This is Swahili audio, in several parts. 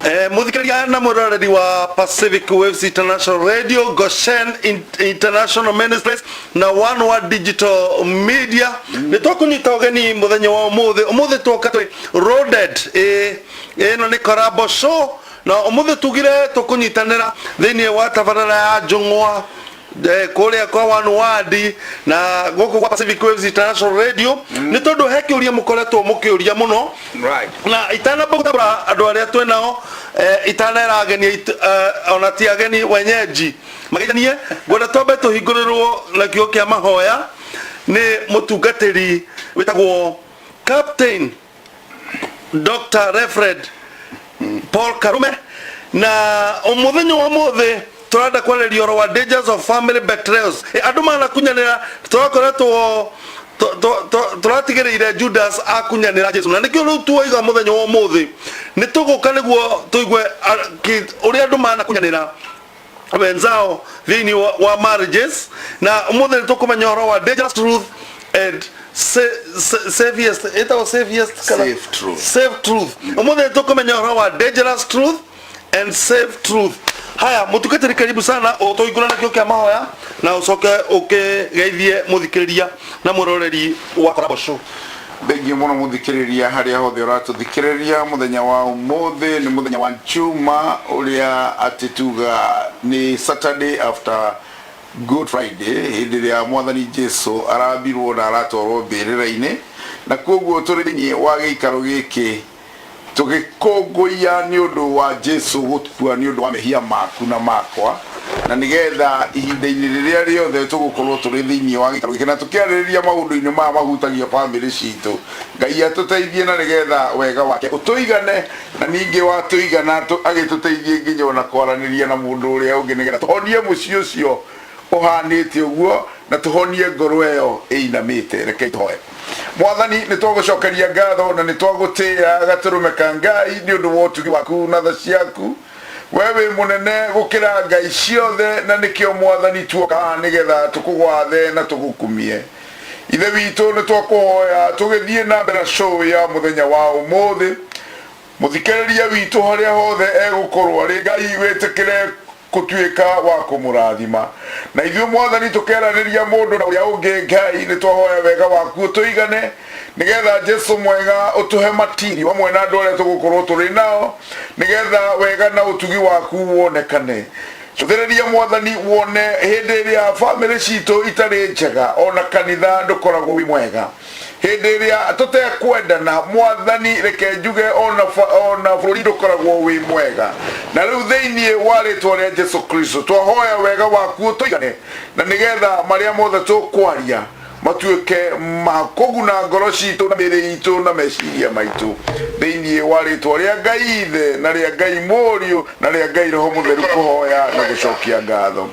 Muthikiriria na muroreri wa Pacific Waves International Radio, Goshen International Ministries na One World Digital Media. Nitukunyita ugeni muthenya wa umuthi tuka Roaded eno ni Karabo Show na umuthi tugire tukunyitanira thiini wa tabarara ya Njung'wa kuria kwa One World na guku kwa Pacific Waves International Radio ni tondu heki uria mukoretwo mukiuria muno na itana bagutabura andu aria twenao itana irageni ona ti ageni wenyeji magithanie gwenda tombe tuhingurirwo na kio kia mahoya ni mutungatiri witagwo Captain Dr. Reverend Paul Karume na umuthenya wa muthi turada kwaleria ro wa dangers of family betrayals andu mana kunyanira twakoretwo turatigereire Judas akunyanira Jesu na nikio riu tuiga muthenya wa muthi ni tuguka niguo tuigwe uria andu mana kunyanira wenzao thiini wa marriages na muthi tukumenya ro wa dangerous truth and safe truth muthi tukumenya ro wa dangerous truth and safe truth. Haya mutukatiri karibu sana utoigurana kio kia mahoya na ucoke ukigeithie muthikiriria na muroreri wa Karabo Show. Bengi muno muthikiriria haria hothe uratuthikiriria muthenya wa umuthi ni muthenya wa Juma uria atituga ni Saturday after Good Friday hindi ya mwathani Jesu arabirwo na aratwarwo mbirira-ini na koguo turithi wa giikaro giki tugikongoia ni undu wa Jesu gutkua ni undu wa mehia maku na makwa na nigetha ihinda-ini riria riothe tugukorwo turi thiini wa gikaro giki na tukiaririria maundu-ini ma mahutagia family citu Ngai atuteithie na nigetha wega wake utuigane na ningi wa tuigana agituteithie nginya ona kwaraniria na mundu uria ungi nigetha tuhonie muci ucio uhanite uguo na tuhonie ngoro eyo einamite reke tuhoe. Mwathani nitwagucokeria ngatho na nitwagutia gaturume ka Ngai ni undu wa utugi waku na tha ciaku wewe munene gukira ngai ciothe na nikio Mwathani tuoka nigetha tukugwathe na tugukumie ithe witu nitwakuhoya tugithie na mbere show ya muthenya wa umuthi muthikiriria witu haria hothe egukorwo ari Ngai witikire kutuika wa kumurathima na ithuĩ Mwathani tukeraniria mundu na uria ungi Ngai ni twahoya wega waku tuigane nigetha Jesu mwega utuhe matiri wamwe na andu aria tugukorwo turi nao nigetha wega na utugi waku wonekane tuthiriria Mwathani wone hindi iria family citu itari njega ona kanitha ndukoragwo wi mwega hindi iria tutekwendana Mwathani reke njuge ona bururi ndukoragwo wi mwega na riu thiini wa ritwa ria Jesu Kristo twahoya wega waku tuigane na nigetha maria mothe tukwaria matuike makuguna ngoro citu na mĩĩrĩ itu na meciria maitu thiini wa ritwa ria Ngai ithe na ria Ngai Mũriũ na ria Ngai Roho Mũtheru kuhoya na gucokia ngatho.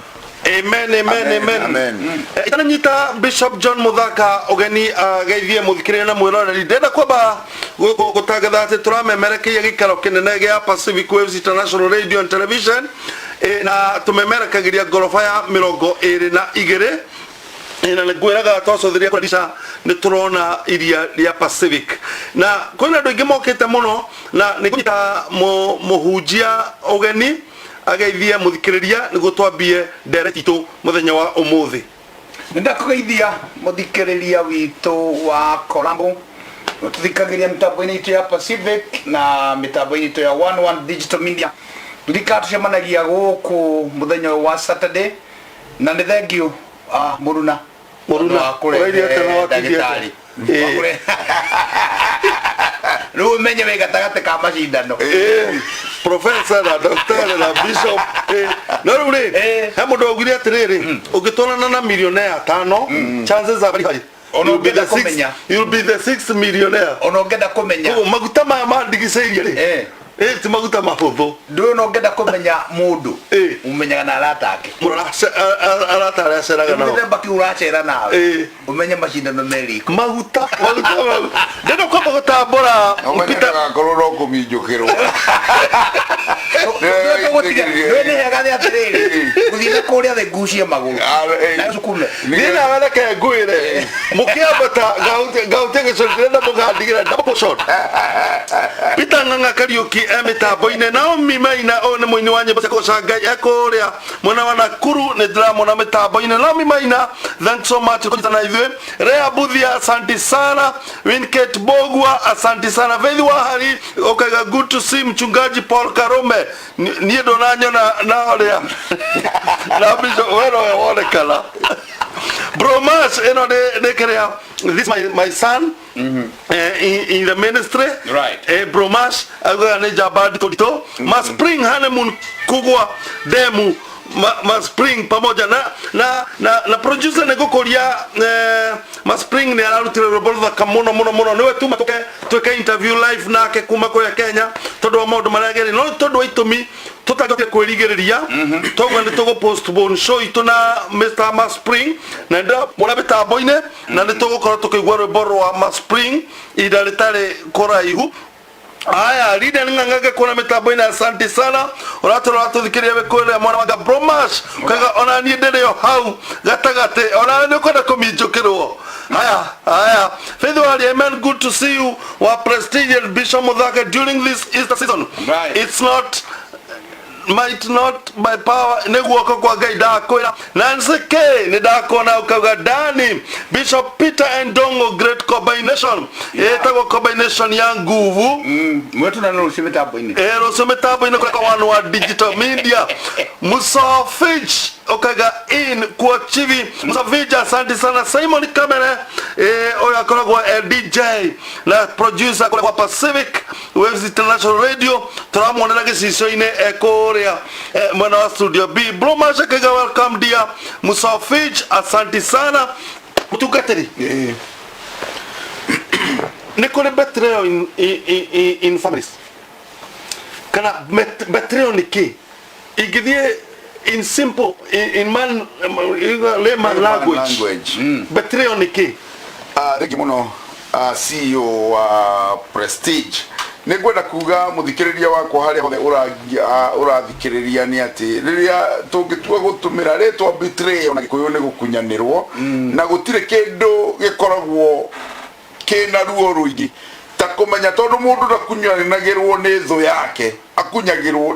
Amen. Itananyita Bishop John Muthaka ugeni geithie muthikiriria na mwiroreri ndenda kwamba gutangatha ati turamemerekeia gikaro kinene gia Pacific Waves International Radio and Television na tumemerekagiria ngorofa ya 22 ina ngwiraga twacothiria kwadisha ni turona iria ria Pacific na kwina andu ingi mokite muno na ni kunyita muhunjia ugeni ageithia muthikiriria niguo twambie direct itu muthenya wa umuthi. Ndakugeithia muthikiriria witu wa Kolambo tuthikagiria mitambo-ini itu ya Pacific na mitambo-ini itu ya One World Digital Media tuthikatucemanagia guku muthenya wa Saturday na ni thengiu Muruna ndagitari Riu menye we gatagate ka macindano professor na doctor na bishop no riu he mundu ogire atiriri ungitwarana na millionaire 5 chances are very high you'll be the 6th millionaire ono ngenda kumenya maguta ma mandigiceirie ri ti maguta mahuthu ndu no ngenda kumenya mundu umenyaga na aratake aratare aceraga nao ndemba ki uracera nawe umenye macindano meriko maguta ndendo kwa gutambura mpita ngororo kuminjukirwo ni hega ni atiriri kuthina kuria the ngucie maguru na cukume nina wereke nguire mukiambata gaute gacokire na mugandigira double shot Peter Ng'ang'a Kariuki mitambo-inĩ Naomi Maina one mũini wa nyĩmbo cia gũcangai ekũrĩa mwena wa Nakuru nĩ ndĩramwona mitambo-inĩ Naomi Maina, thanks so much kũnyitana ithuĩ. Rea Buthia, asante sana. Winket Bogwa, asante sana. Faith Wahari, okay, good to see mchungaji Paul Karume. Niĩ ndonanyona na ũrĩa na Bishop wero wonekana. Bromas, you know, this is my son in the ministry. Right. Bromas, Jabad Todito, ma spring honeymoon kugwa demu ma spring pamoja na producer nego kolia ma spring ni ararutira robolva kamono mono niwe tu tuke interview live nake kuma kwa Kenya todo modo marageri no todo itumi tutagate kwirigereria togwa ndi togo postpone show ituna Mr. Ma Spring na nda mona betambo-ine na ndi togo kora tukigwa rwimbo wa Ma Spring idalitare kora ihu. Aya, Rida ngangage kuna mitambo-ine, asante sana. Oratora watuthikiria wekole mwana waga Bromas kaga ona ni ndere yo hau gatagate ona ni kwenda kuminjukirwo. Aya. Faith Wali, amen, good to see you. Wa prestigious Bishop Muthaka during this Easter season. Right. It's not might not by power neguoko kwa Ngai ndakwira Nancy K ni ndakona ukauga Dani Bishop Peter Endongo great combination etagwo combination ya nguvu mwetu na no simetapo-ini rosemetapo-ini kwa wanu wa digital media Musafich okaga in kwa chivi Musafich, asante sana. Simon Kamere oya koragwa DJ na producer kwa Pacific Waves International Radio turamwonera gicicio-ini ekoria mwana wa studio B. Bromas kaga welcome dear Musafich, asante sana. Mutungatiri nikore betrayal in families kana betrayal niki igithie in simple in man layman language betrayal niki thank you muno CEO wa Prestige nĩngwenda kuga muthikĩrĩria wakwa harĩa hothe ũrathikĩrĩria nĩ atĩ rĩrĩa tũngĩtua gũtũmĩra rĩtwa betrayal na Gĩkũyũ nĩ gũkunyanĩrwo na gũtirĩ kĩndũ gĩkoragwo kĩna ruo rũingĩ ta kũmenya tondũ mũndũ ndakunyanagĩrwo nĩ thũ yake akunyagĩrwo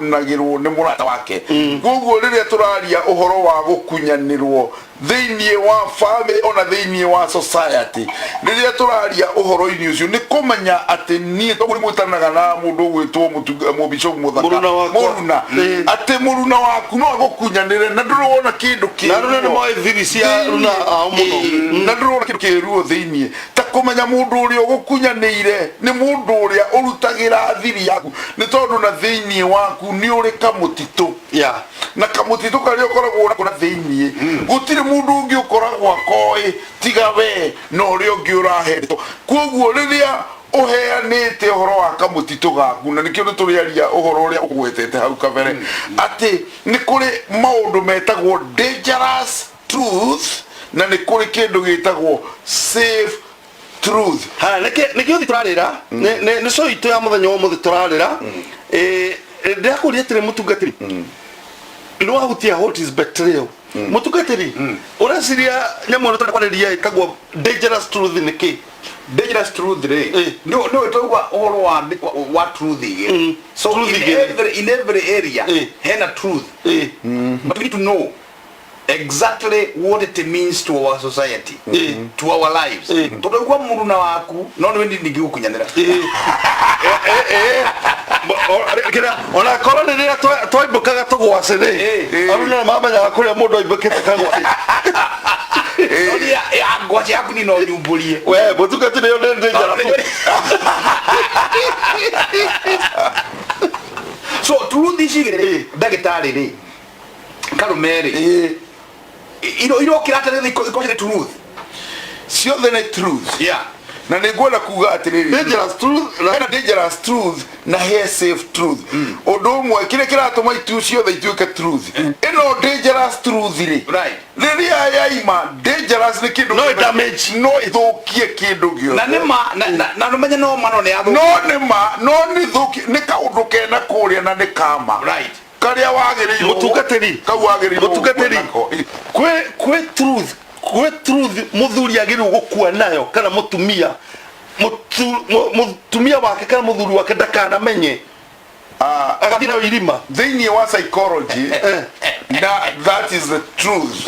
nĩ mũrata wake. Koguo rĩrĩa tũraria ũhoro wa gũkunyanĩrwo thĩinĩ wa family ona thĩinĩ wa society, rĩrĩa tũraria ũhoro-inĩ ũcio nĩ kũmenya atĩ niĩ tondũ mwĩtanaga na mũndũ ũgwĩtwo Bishop Muthaka mũruna atĩ mũruna waku no agũkunyanĩre na ndũrona kĩndũ kĩruo na ndũrona kĩndũ kĩruo thĩinĩ ta kũmenya mũndũ ũrĩa ũgũkunyanĩire nĩ mũndũ ũrĩa ũrutagĩra thiri yaku nĩ tondũ na thĩinĩ waku nĩ ũrĩ kamũtitũ na kamũtitũ karĩa ũkoragwo nako na thĩinĩ gũtirĩ mũndũ ũngĩ ũkoragwo akoĩ tiga we na ũrĩa ũngĩ ũrahetwo. Koguo rĩrĩa ũheanĩte ũhoro wa kamũtitũ gaku na nĩkĩo nĩtũrĩaria ũhoro ũrĩa ũgwetete hau kabere atĩ nĩ kũrĩ maũndũ metagwo dangerous truth na nĩ kũrĩ kĩndũ gĩtagwo safe truth. Nĩkĩo thi tũrarĩra nĩ show itũ ya mũthenya wa ũmũthĩ tũrarĩra ndĩrakũria atĩrĩ mũtungatĩri nĩwahutia what is betrayal mutungatiri urasiria nyamũ ĩno tũrakwarĩria ĩtagwo dangerous truth nĩkĩ dangerous truth no ĩtagwo ũhoro wa truth again. So in every area hena truth but we need to know exactly what it means to our society to our lives. Tondũ mũruna waku no nĩ ndingi gũkunyanĩra ona korwo rĩrĩa twaibũkaga tũgwacĩ aruna mamenyaga kũrĩa mũndũ aibũkĩte kagwacĩ ngwacĩ yaku ni no nyumbũrie we mũtungatĩri ũyũ nĩ dangerous. So truth ici ndagĩtarĩ rĩ Karume rĩ irokĩra atĩ ikoce truth ciothe nĩ truth na nĩngwenda kuga atĩrĩrĩ dangerous truth na he safe truth ũndũ ũmwe kĩrĩa kĩratũma itu ciothe ituĩke truth ĩno dangerous truth rĩ rĩrĩa yaima dangerous nĩ kĩndũ no damage no ĩthũkie kĩndũ gĩothe na nĩma na nũmenye no ma no nĩ nĩ thũkie nĩ kaũndũ kena kũrĩa na nĩ kama karĩa wagĩrĩirwo mũtungatĩri kau wagĩrĩirwo mũtungatĩri kwĩ truth mũthuri agĩrĩirwo gũkua nayo kana mũtumia wake kana mũthuri wake ndakanamenye agathira irima thĩinĩ wa psychology that is the truth.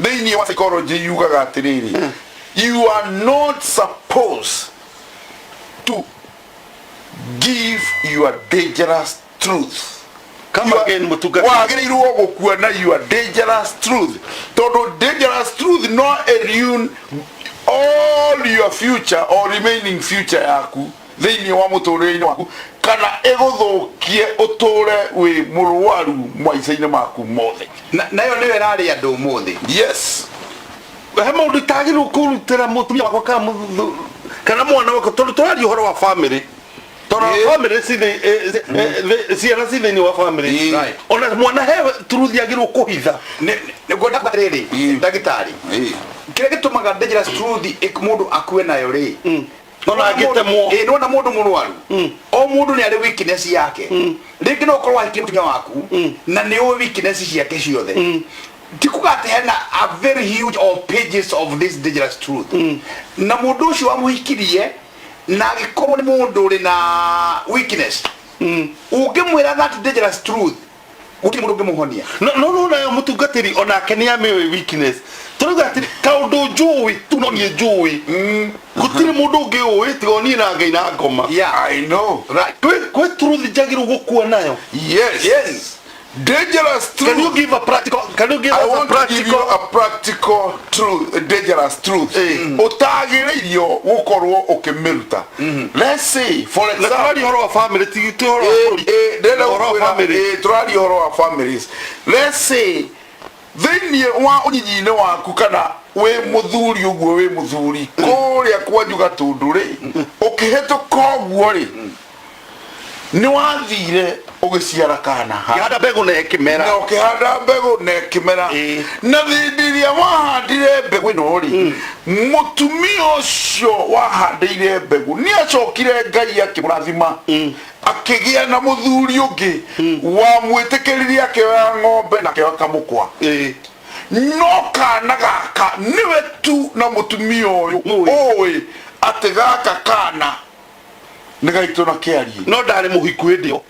Thĩinĩ wa psychology yugaga atĩrĩrĩ, you are not supposed to give your dangerous truth. kama again mutugati wagĩrĩirwo gũkuona your dangerous truth, tondũ dangerous truth no ruin all your future or remaining future yaku thĩinĩ wa mũtũrĩre-inĩ waku, kana ĩgũthũkie ũtũre wĩ mũrwaru maica-inĩ maku mothe. Nayo nĩyo ĩrarĩ andũ ũmũthĩ. Yes. he maũndũ itagĩrĩirwo kũrutĩra mũtumia wakwa kana mwana wakwa, tondũ tũraria ũhoro wa family, tondũ family ciana ci thĩinĩ wa family, ona mwana he truth yagĩrĩirwo kũhitha. Nĩguo ndakwĩrĩrĩ ndagĩtarĩ, kĩrĩa gĩtũmaga dangerous truth mũndũ akue nayo rĩ, ona angĩtemwo nona mũndũ mũrwaru, o mũndũ nĩ arĩ weakness yake. Rĩngĩ no ũkorwo wahikia mũtumia waku na nĩ ũĩ weakness ciake ciothe, tikuga atĩ hena a very huge of pages of this dangerous truth, na mũndũ ũcio wamũhikirie na agĩkorwo nĩ mũndũ ũrĩ na weakness, ũngĩmwĩra that dangerous truth gũtirĩ mũndũ ũngĩmũhonia. no nayo mũtungatĩri onake nĩ amĩũĩ weakness. Tũrauga atĩ kaũndũ njũĩ tu no niĩ njũĩ, gũtirĩ mũndũ ũngĩ ũĩ tiga niĩ na Ngai na ngoma. I know. Kwĩ truth njagĩrĩirwo gũkua nayo. Yes. Dangerous truth. Can you give a practical? Can you give I us want to give you a practical truth, a dangerous truth. Utagĩrĩirio gũkorwo ũkĩmĩruta. Let's say, for example, turari ũhoro wa family, turari ũhoro wa families. Let's say thĩinĩ wa ũnyinyi-inĩ waku kana wĩ mũthuri ũguo wĩ mũthuri kũrĩa kwanyu Gatũndũ rĩ, ũkĩhĩtũka ũguo rĩ, nĩ wathire ũgĩciara kana kĩhanda mbegũ na ĩkĩmera, na ũkĩhanda mbegũ na ĩkĩmera, na hĩndĩ ĩrĩa wahandire mbegũ ĩno rĩ, mũtumia ũcio wahandĩire mbegũ nĩ acokire Ngai akĩmũrathima akĩgĩa na mũthuri ũngĩ wamwĩtĩkĩririe akĩoya ng'ombe na akĩoya kamũkwa. No kana gaka nĩwe tu na mũtumia ũyũ ũĩ atĩ gaka kana nĩ gaitũ na kĩarie, no ndarĩ mũhiku hĩndĩ ĩyo,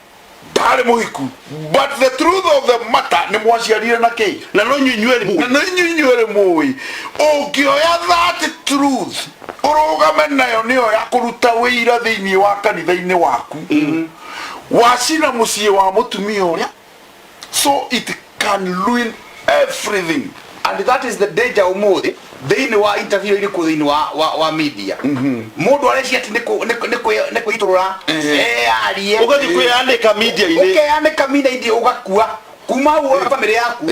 ndarĩ mũhiku, but the truth of the matter nĩ mwaciarire na kĩ, na no inyuĩ mũĩ. Ũngĩoya that truth ũrũgame nayo nĩyo ya kũruta wĩira thĩinĩ wa kanitha-inĩ waku, wacina mũciĩ wa mũtumia ũrĩa, so it can ruin everything. And that is the danger ũmũthĩ thĩinĩ wa interview irĩkũ thĩinĩ wa media. Mũndũ areci atĩ nĩ kwĩitũrũra arie, ũgathiĩ kwĩyanĩka media-inĩ, ũkeyanĩka media-inĩ ũgakua kuma hau family yaku,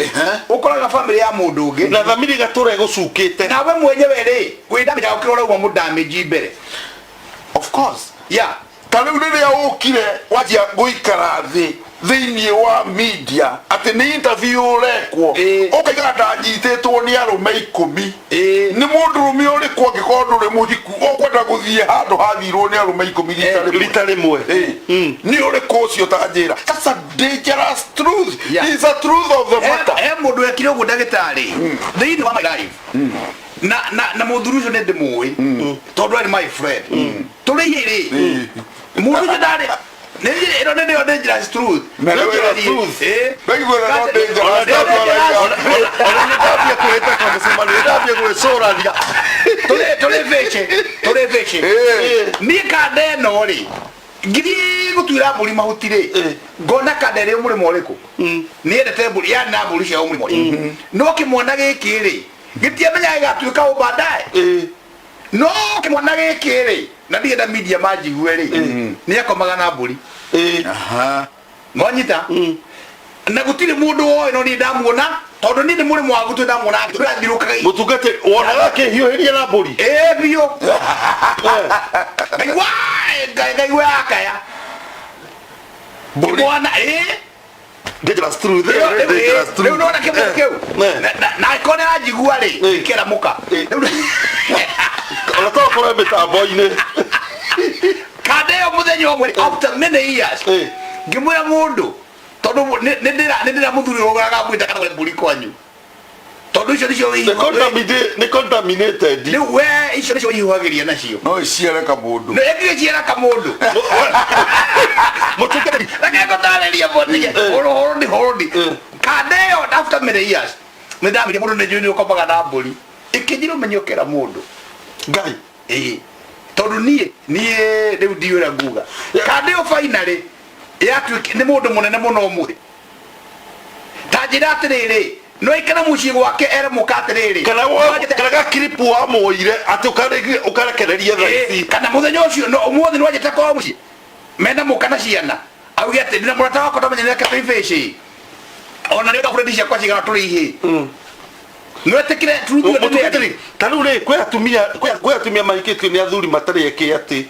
ũkoraga family ya mũndũ ũngĩ na thamiri gatũra ĩgũcukĩte, nawe mwenyewe rĩ kwĩ damage ũkĩrora ũguo mũndũ damage mbere. Of course, yeah. Ta rĩu rĩrĩa ũkire wajia gũikara thĩ thĩinĩ wa media atĩ nĩ interview ũrekwo, ũkaiga ndanyitĩtwo nĩ arũme 10, nĩ mũndũrũme ũrĩkũ angĩkorwo ndũrĩ mũhiku ũkwenda gũthiĩ handũ hathirwo nĩ arũme 10 rita rĩmwe, nĩ ũrĩkũ ũcio tanjĩra? That's a dangerous truth. It's a truth of the matter. Mũndũ ekire ũguo ndagĩtarĩ thĩinĩ wa my life, na mũthuri ũcio nĩ ndĩmũĩ tondũ arĩ my friend, tũrĩ rĩ mũndũ ũcio ndarĩ ĩno nĩyo dangerous truth. Dangerous truth. Ndaiguĩra no dangerous. Nĩndambia kwĩhĩta kamũcemanio, nĩndambia gwĩcũrania, tũrĩ vece niĩ kanda ĩno rĩ ngiri gũtuĩra mbũri mahuti rĩ, ngona kanda ĩrĩ mũrĩmo ũrĩkũ, nĩendete mbũri yani na mbũri ciao mũrĩmo ũrĩkũ, no kĩmwana gĩkĩ rĩ gĩtiamenya gĩgatuĩka ũ baadaye, no kĩmwana gĩkĩ rĩ na ndienda media manjigue rĩ nĩ akomaga na mbũri. Mwanyita na gũtirĩ mũndũ oĩ no niĩ ndamuona tondũ niĩ nĩ mũrĩmo wa gũtũ ndamuona tũrathiũrũkaga mũtungatĩri wonaga kĩhiũhĩria na mbũri biũ ngaigua yakaya mwana dangerous truth, dangerous truth. Rĩu nona kĩmwe kĩu na ĩkorwo nĩranjigua rĩ kĩramũka ona tokorwo mĩtambo-inĩ kanda ĩyo mũthenya ũmwe after many years ngĩmwĩra mũndũ tondũ nĩ ndĩra mũthuri ũgũraga mwĩta kana mbũri kwanyu, tondũ tondu icio nicio ni contaminated ni we icio nicio ihuhagiria nacio no iciare kamundu no ekiciara kamundu mutukeri lakini tutareria botige horoni kadeo after many years medami mundu ne juni ukopaga na mburi ikijiro menyokera mundu ngai tondu nie riu ndiura nguga kadeo finally yatu ni mundu munene muno muthi tajira atiriri no ikana muci gwake ere mukatiriri kana gakiripu wa moire ati ukarekereria thaici kana muthenya ucio no umuthi ni wajeta kwa muci mena mukana ciana auge ati ndina murata wako tamenyera ka face ona ndio kurudisha kwa cigana tuli ihi no etekire turudu mutukeri tanu ri kwe atumia mahikitio ni athuri matari eki ati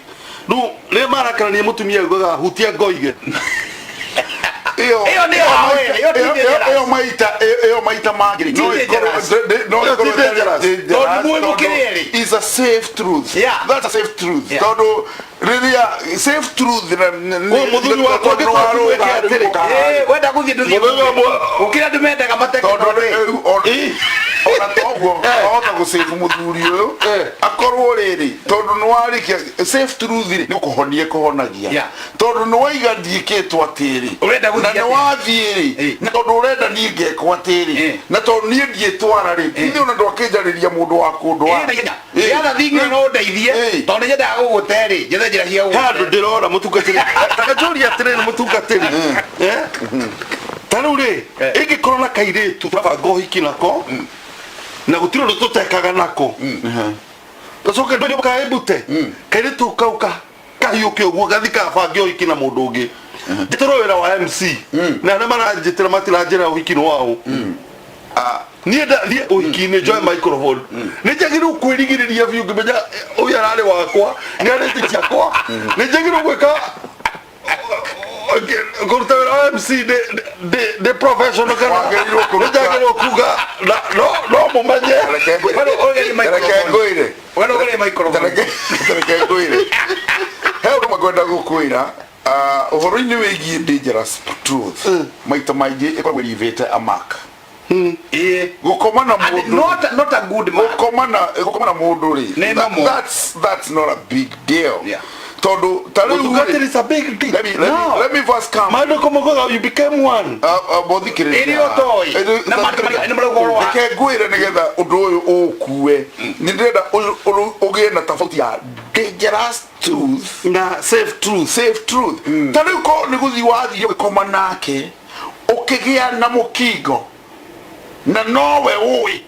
nu le marakana ni mutumia ugaga hutia ngoige iyo maita magiri is a safe truth. That's a safe truth. Todo riria safe truth muthuri wa kwake wenda guthie nduthie ukira ndumenda kamateka ona togo ona gusefu muthuri uyu akorwo riri tondu ni warikia safe truth ni kuhonie kuhonagia tondu ni waiga ndiikitwo atiri na ni wathiri na tondu urenda nie ngeko atiri na tondu nie ndietwara ri ithe ona ndwakinjariria mundu wa kundu wa yana thingi no ndeithie tondu nyenda guguteri jethe njira cia handu ndirora mutungatiri takajuri atiri mutungatiri tanu ri ingikorwo na kairitu turabanga uhiki nako na gutiro tutekaga nako gacoke ndio kaibute kairitu kauka kahiuke uguo gathika bange uhiki na mundu ungi nditoro wira wa MC na na maranjitira matiranjira uhiki no wao nienda uhiki ni joy microphone nijagiru kwirigiriria biu ngimenya uyu arari wakwa ni areti ciakwa nijagiru gwika kuruta wira MC de professional kana nijagiru kuga no mumenye ogere microphone heo magwenda gukwira uhoro-ini wigie dangerous truth maita maingi ikoragwo ivite a mark gukoma na mundu not a good man gukoma na mundu ri that's not a big deal todo that is a big deal. Let me first come mando como go you became one bothikire irio toy na makamani na mrogoro wa kegwire nigetha undu uyu ukue ni ndenda ugie na tofauti ya dangerous truth na safe truth tariu ko ni guthi wathi ukoma nake ukigia na mukingo na nowe uwi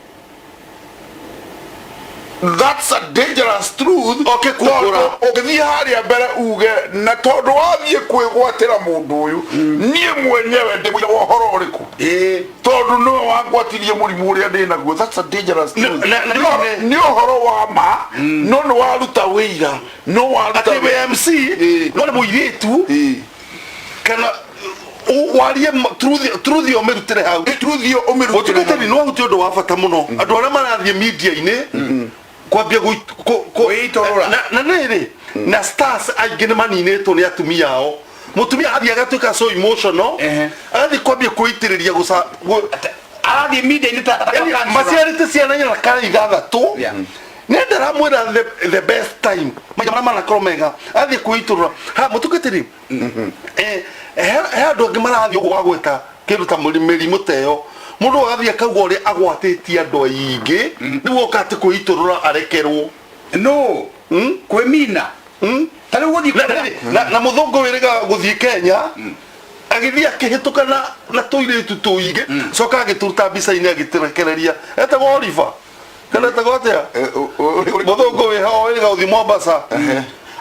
that's a dangerous truth. Okay, kugura ugithi haria mbere uge na tondu wathie kwigwatira mundu uyu nie mwenyewe ndi mwe uhoro uriku tondu no wangwatirie murimu uria ndina guo that's a dangerous truth. Ni uhoro wa ma no no waruta wira no waruta MC no ni muiritu kana warie truth yo merutire hau truth yo umerutire hau no huti undu wa bata muno andu aria marathie media ine kwambia kuitorora na nere na stars aingi ni maninetwo ni atumia ao mutumia athie agatuika so emotional athi kwambia kuitiriria gusa athie media ine ta maciarite ciana nyina kana ithathatu nenda ramwira the best time mara mana kromega athie kuiturura ha mutukitiri he andu angi marathie gwagweta kindu ta mirimu teyo mundu agathie akauga uria agwatitie andu aingi nigu okati kuiturura arekerwo no kwemina tari guthi na muthungu wiriga guthie Kenya agithia akihituka na tuiritu tuingi coka agituruta mbica-ini agitirekereria etagwo Oliver kana etagwo atia muthungu wiho wiriga guthie Mombasa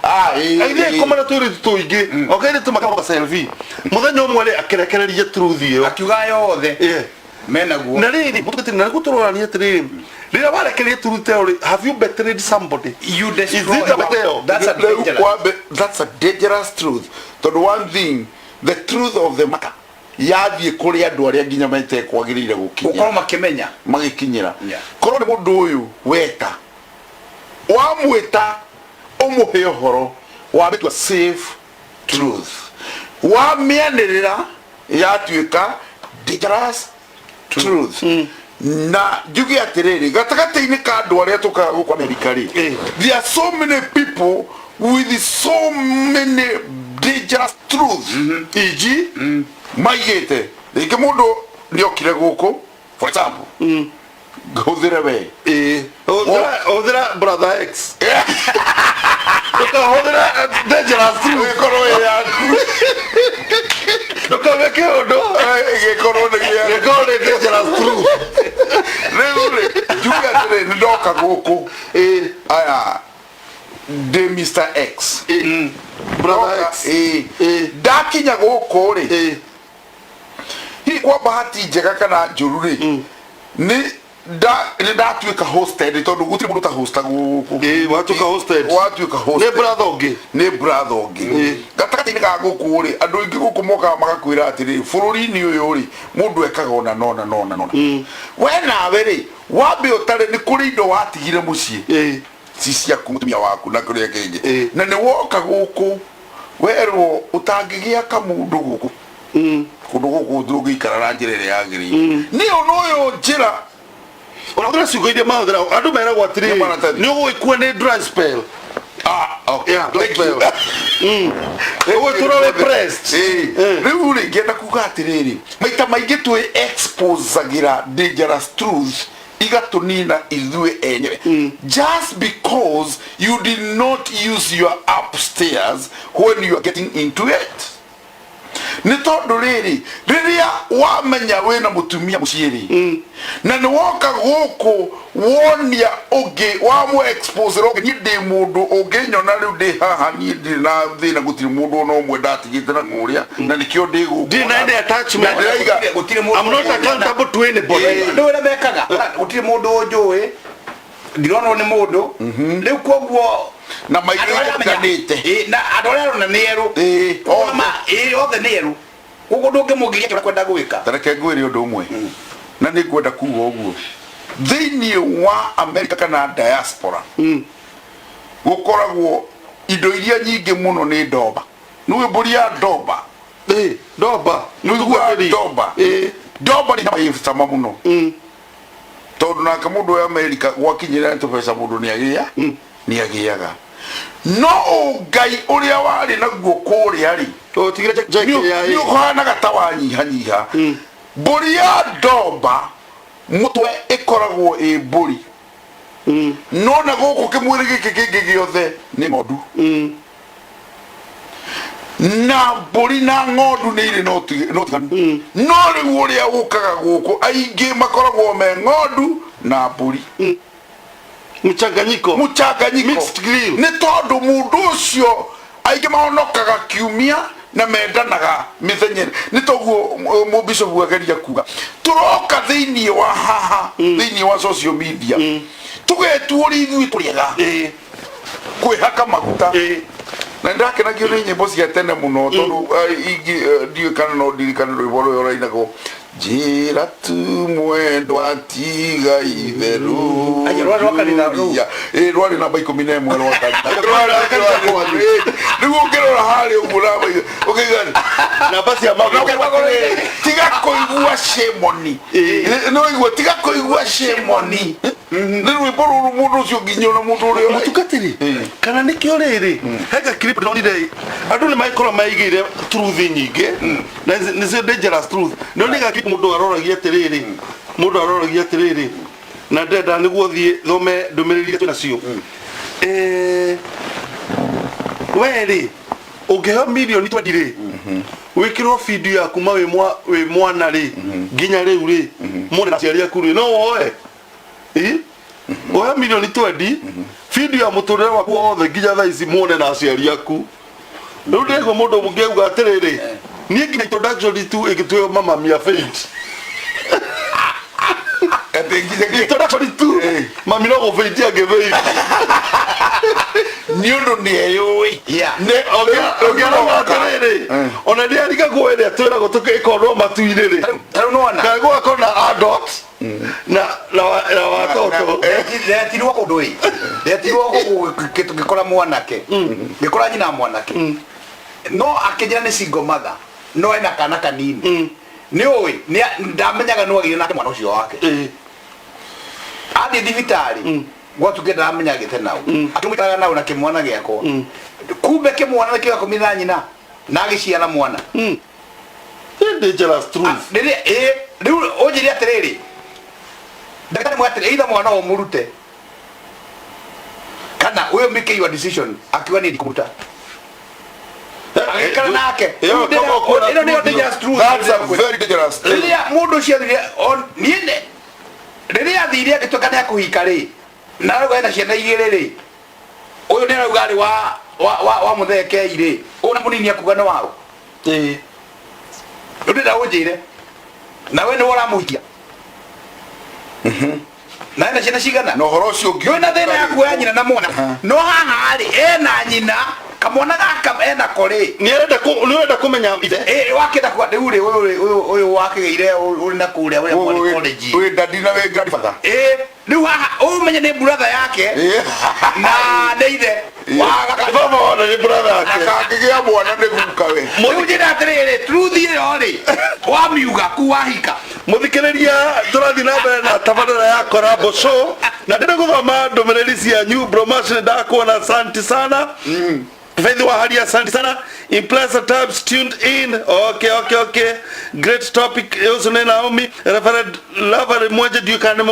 agithia komana tuiritu tuingi okaire tumakaba selfie muthenya umwe ri akirekereria truth iyo akiuga yothe mena guo na riri mutukatiri na guturorania atiri rira warekereria truth iyo have you betrayed somebody you destroy that's a dangerous truth. The one thing the truth of the matter yathie kuri andu aria nginya maite kwagirire gukinya ukorwo makimenya magikinyira korwo ni mundu uyu weta wamwita umuhe uhoro wa bitwa safe truth wamianirira yatuika dangerous truth na njuge atiriri gatagati-ini ka andu aria tukaga guku America ri there are so many people with so many dangerous truths iji maigite ike mundu niokire guku for example guthire we Othera brother X. Othera dangerous truth. Ikoro yaku Ndukaweke undu igikoro ni dangerous truth. Riu njuge atiri ndoka guku aya de Mr X Brother X. Ndakinya guku ri hi kwa bahati njega kana njuru ri ni ndatuika hosted tondu gutiri mundu ta hosta guku Watuka hosted. Ne brother ungi. Ni brother ungi gatagati-ini ga guku ri andu ingi guku moka magakwira atiri bururi-ini uyu ri mundu ekaga ona nona we nawe ri wambe utare ni kuri indo watigire mucii si ciaku mutumia waku na kuria kingi na ni woka guku werwo utangigia kamundu guku kundu guku ndungikara na njira iria yagiriire ni uyu njira Ona ciugo iria mahũthĩra andũ meragwo atĩrĩ nĩ ũgũgĩkua nĩ dry spell. Okay. Yeah, dry spell. Ũgũtũra wĩ pressed. Rĩu rĩ ngĩenda kuga atĩrĩrĩ maita maingĩ twĩ exposagira dangerous truths igatũnina ithuĩ enyewe just because you did not use your upstairs when you are getting into it. Ni tondu riri riria wamenya wina mutumia muciiri na ni woka guku wonia ungi wamu expose roge ni ndi mundu unginyona riu ndi haha ni ndi na thina gutiri mundu no mwe ndatigite na kuria na nikio ndi guku Ndi na any attachment. I'm not accountable to anybody. Ndu wira mekaga gutiri mundu njui ndirona ni mundu riu koguo na maiganite na adorero na neru othe neru gugu ndungimugiria kira kwenda gwika tareke ngwiri undu umwe na ni ngwenda kuga uguo thiini wa America kana diaspora gukoragwo indo iria nyingi muno ni ndomba niwe buria ndomba Ndomba. Ndomba ni maifutama muno tondu naka mundu wa America gwakinyira ntubesa mundu ni agiaga no ngai uria wari naguo kuria ri Tigire jeki ya ni ukwana gatawa nyiha mburi ya ndomba mutwe ikoragwo i mburi no na guku kimwiri giki kingi giothe ni ng'ondu na mburi na ng'ondu ni iri no tiganu no riu uria gukaga guku aingi makoragwo me ng'ondu na mburi Mchanganyiko. Mixed grill. Ni tondu mundu ucio aingi maonokaga kiumia na mendanaga mithenya ni toguo mubishopu ageria kuga turoka thiini wa haha thiini wa social media tugetuori ithui turiega kwihaka maguta na ndakenagio ni nyimbo cia tene muno tondu ingi ndiikana no ndirikana rwimbo rũrĩa ũrainagwo njĩra tu mwendwa tiga itheru rwarĩ namba 11 nĩguo ũngĩrora harĩa ũguo ũkĩigana namba cia tiga kũigua cemoni nĩwaigua tiga kũigua cemoni nĩ rwĩmbo rũrũ mũndũ ũcio nginyona mũndũ ũrĩa mutukatiri kana nikio riri hega clip ndonire andu ni maikora maigire truth nyingi na ni dangerous truth ndoniga clip mundu aroragia atiriri na ndenda niguo thie thome ndumiriri tu nacio weri ungeho milioni 20 ri wikirwo video yaku ma wi mwana ri nginya riu ri mundu na ciaria kuri no woe oya milioni 20 video ya muturire waku wothe nginya thaa ici muone na aciari aku riu ndego mundu mungiuga atiriri nie nginya introduction tu igitwe mama mia faint introduction tu mami no go faint agevei ni undu ni eyui ne ogera atiriri ona ndi arika gwere atwira gutukikorwo matu-ini ri kago akona adult na watoto letirwo kundu ii letirwo gikora mwanake gikora nyina mwanake no akijira ni single mother no ena kana kanini ni oi ndamenyaga no agire nake mwana ucio wake athi thibitari gwatugenda amenyagite nao atumitaga nao na kimwana giako kumbe kimwana na kiako mina nyina na agiciana mwana dangerous truth riu ojiri atiriri ndakani mwatire either mwana o murute kana uyo make your decision akiwa ni kumuta akikana nake ino ndio dangerous truth. That's a very dangerous truth. Riria mundu cio on niende riria athiria gitokana kuhika ri na ruga ina ciana igiri ri uyu ni rugari wa muthekeire una munini akuga no wao ndira unjire nawe ni wora muhikia na ina ciana cigana no horo cio ngi no na thina ya kuoya nyina na mwana no haha ari ena nyina kamwana gaka ena kori ni arenda kumenya ithe wakenda kwa riuri uyu wakigeire uri na kuria uri kwa college we daddy na we grandfather riu haha umenye ni brother yake na neithe baba wana ni brother yake akagigia mwana ni guka we mujira atiriri truth iyo ri wa miuga ku wahika muthikiriria turathi na mbere na tabarĩra ya Korabo Show na ndĩrĩ gũthoma ndũmĩrĩri cia New Bromas ndakuona asante sana Faith wa hali asante sana Impressor Tabs tuned in okay great topic also na Naomi Reverend Mwenje diukane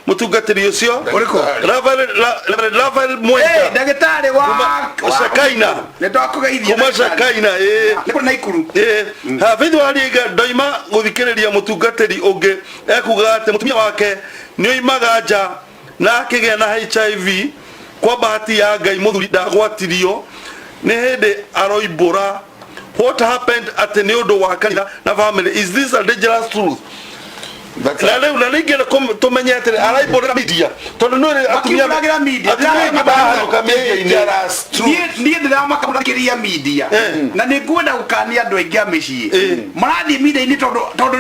mutungatiri ucio Reverend Mwenje ndagĩtarĩ wa Shakaina nĩtwakugeithia kuma Shakaina nĩkũ na ikuru ha Faith wa hali ndoima guthikiriria mutungatiri ungi ekuga ati mutumia wake nĩoimaga nja na akĩgĩa na HIV kwa bahati ya Ngai muthuri ndagwatirio ni hindi aroibura. What happened at the niodo wa kanitha na family? Is this a dangerous truth? Na leo na ninge tumenye atire araibura media tondu no atumia media dangerous truth ni ndirama kamurakiria media na ni ngwenda gukania andu aingi amicii marathi media ni tondu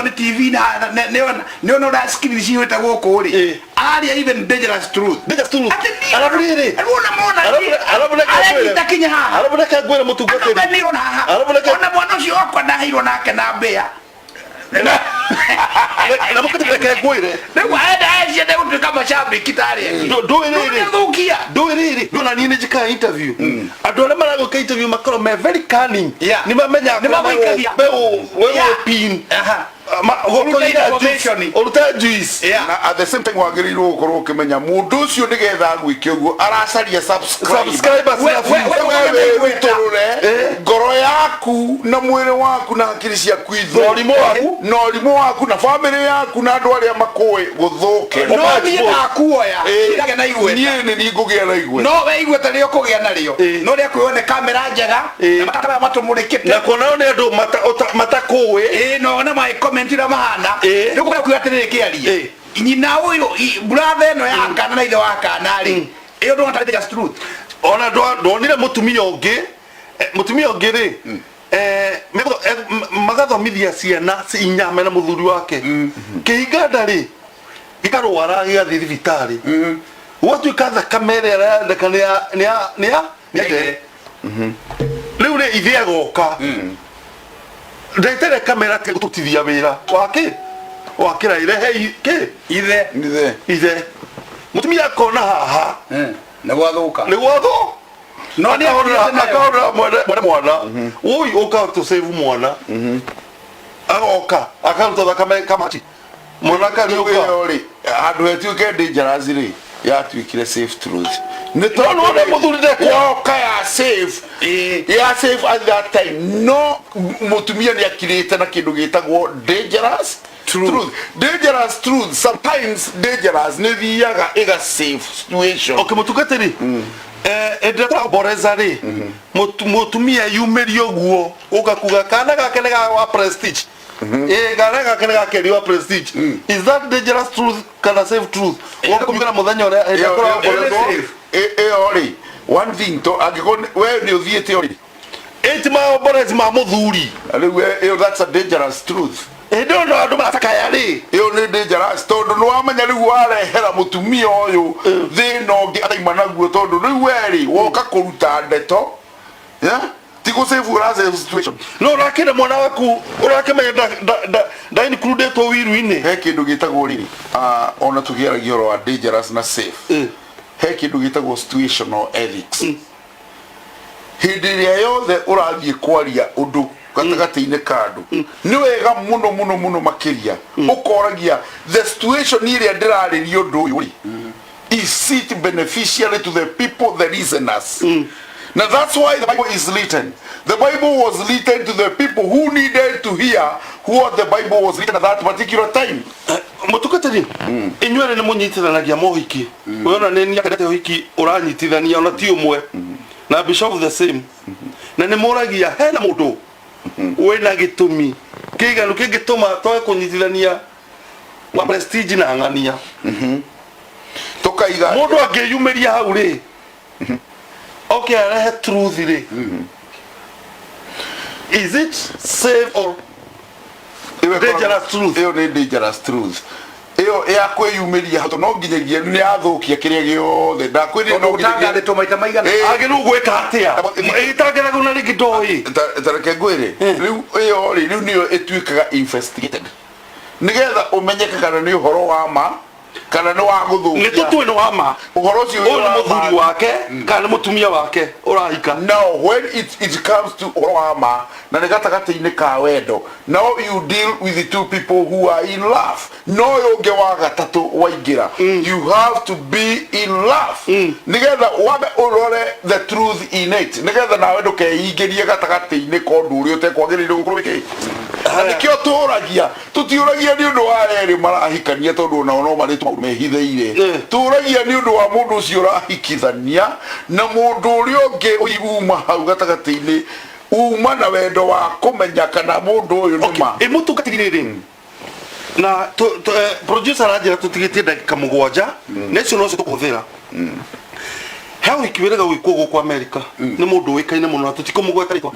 ni TV na no da screen ciweta guku ri aria even dangerous truth arabiriri arabireka gwira mutungatiri ona mwana ucio wakwa ndahirwo nake na mbea na mukatireke gwire nĩguo enda acie ndegũtuĩka macambĩki tarĩ ndũĩrĩrĩ ndona niĩ nĩnjĩkaga interview andũ arĩa maragũka interview makorwo me very cunning nĩ mamenyaga pin uruta juice na at the same time wagĩrĩirwo gũkorwo ũkĩmenya mũndũ ũcio nĩgetha gwĩke ũguo aracaria subscribers wĩtũrũre ngoro yaku na mwĩrĩ waku na hakiri ciaku na ũrimũ waku na family yaku na andũ arĩa makũĩ gũthũke no niĩ nakuoya ndage na igweta niĩ nĩ ngũgĩa na igweta no we igweta rĩo kũgĩa narĩo no rĩa kwĩywo nĩ kamera njega na matakaba matũmũrĩkĩte na kuona nĩ andũ matakũĩ no na mai comment ira mahana nĩgũkorwo kuga atĩrĩrĩ kĩarie nyina ũyũ brother ĩno ya kana na ithe wa kana rĩ ĩyo ndona tarĩ just truth ona ndonire mutumia ũngĩ rĩ magathomithia ciana inyame na muthuri wake kĩhinga ndarĩ gĩkarwara gĩgathiĩ thibitarĩ gwatuĩka thakame ĩrĩa ĩrendeka nĩ rĩu rĩ ithe agoka ndetere kamera ke gũtũtithia wĩra wakĩra irehe ithe mutumia akona haha nĩ gwathũka no nĩ akahorera mwana ũyũ ũka to save mwana agoka akaruta thakame kamati mwana kariũka handũ hetuĩke dangerous rĩ yatuĩkire safe truth no muthuri yoka ya safe at that time no mutumia nĩ akirĩte na kĩndũ gĩtagwo dangerous truth sometimes dangerous nĩ thiaga ĩga safe situation mutungatĩri ndĩreta mboreza rĩ mutumia yumĩrio guo ũgakuga kana gake nĩ wa prestige kana gake nĩ gakerio prestige is that dangerous truth kana safe truth ũkumĩkana mũthenya ũrĩa ĩyo rĩ one thing to angĩkorwo we nĩ ũthiĩte ũrĩ mborezi ma mũthuri rĩu that's a dangerous truth ndono andũ matakaya rĩ ĩyo nĩ dangerous tondũ nĩ wamenya rĩu warehera mũtumia ũyũ thĩna ũngĩ ataima naguo tondũ rĩu we rĩ woka kũruta ndeto ti Tiko save ura situation. No rakira mwana waku urakemenya da include to wiru-ini. He kindu gitagwo riri ona tugeragia ro dangerous na safe. He kindu gitagwo situational ethics. Hindi ria yothe urathie kwaria undu gatagati-ini kandu ni wega muno makiria ukoragia the situation iria ndirariria undu uyu is it beneficial to the people, the listeners. Now that's why the Bible is written. The Bible was written to the people who needed to hear what the Bible was written at that particular time. Mutukatari inyuere ni munyitithanagia mohiki wona neni akadete mohiki uranyitithania ona ti umwe na bishop the same na ni moragia hena mundu wena gitumi kiganu kingituma toe kunyitithania wa prestige na ngania Tukaiga mundu angiyumeria hau ri okay arehe truth ri is it safe or dangerous truth? Iyo ni dangerous truth. Iyo ya kwiyumiria hato no nginyagia ni athukia kiria giothe ndakwiri no gutanga to maita maigana agiru gweka atia itagera kuna rigi ndoi tareke ngwire riu iyo riu niyo etuikaga investigated nigetha umenyeke kana ni uhoro wa ma kana ni wa guthukia ni tutwe no ama uhoro ucio ni muthuri wake kana mutumia wake urahika. Now when it comes to uhoro wa ma na ni gatagati-ini ka wendo, now you deal with the two people who are in love. No yoge wa gatatu waingira you have to be in love nigetha wabe urore the truth in it nigetha nawe ndukeingirie gatagati-ini ka undu uria utekwagirire gukorwo iki nikio turagia tutiuragia ni undu wa eri marahikania tondu ona no maritwa mehithiire turagia ni undu wa mundu ucio urahikithania na mundu uria ungi uiguma hau gatagati-ini uma na wendo wa kumenya kana mundu uyu ni ma imutukatirire na producer ajira tutigitie dakika 7 necio no tukuthira hau ikiwiraga wikugo kwa America ni mundu wikaine muno tutikumugweta ritwa